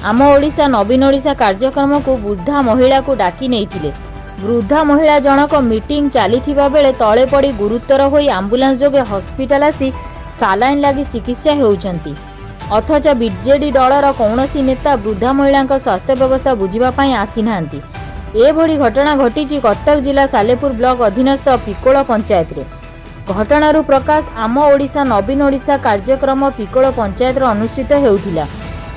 आम ओडिशा नवीन ओडिशा कार्यक्रम को वृद्धा महिला को डाकी नहीं। वृद्धा महिला जनक मीटिंग चलीथिबा बेले तले पड़ी गुरुतर होई आंबुलांस जोगे हॉस्पिटल आसी सालाइन लगी चिकित्सा होउछंती। अथच बीजेडी दलर कौनसी नेता वृद्धा महिला स्वास्थ्य व्यवस्था बुझिबा आसी नांती। एभली घटना घटी कटक जिला सालेपुर ब्लॉक अधीनस्थ पिकोल पंचायत रे। घटनारू प्रकाश आम ओडिशा नवीन ओडिशा कार्यक्रम पिकोल पंचायत अनुष्ठित हेउथिला।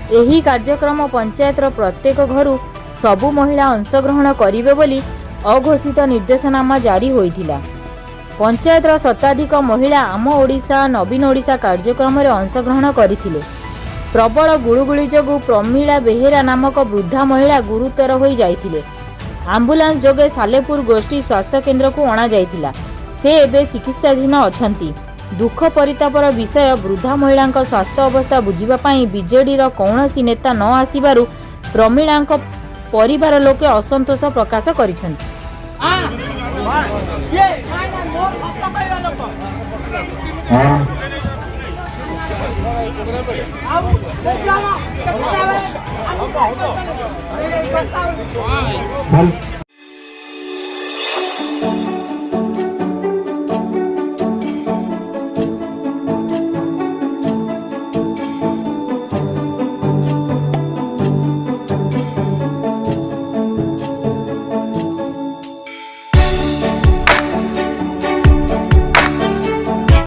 एही कार्यक्रम पंचायत प्रत्येक घरु सबु महिला अंशग्रहण करिवे बोली अघोषित निर्देशनामा जारी होइथिला। पंचायत शताधिक महिला आम ओडिशा नवीन ओडिशा कार्यक्रम रे अंशग्रहण करथिले। प्रबल गुळुगुळी जोगु प्रमीला बेहेरा नामक वृद्धा महिला गुरुतर होई जाइथिले। आंबुलांस जोगे सालेपुर गोष्ठी स्वास्थ्य केन्द्र को अणा जाइथिला। से एबे चिकित्साधीन अछंती। दुख परितापर विषय वृद्धा महिला स्वास्थ्य अवस्था बुझिबा पई बीजेडी कौनसी नेता न आसीबारु प्रमीला परिवार लोके असंतोष प्रकाश करिसेंती।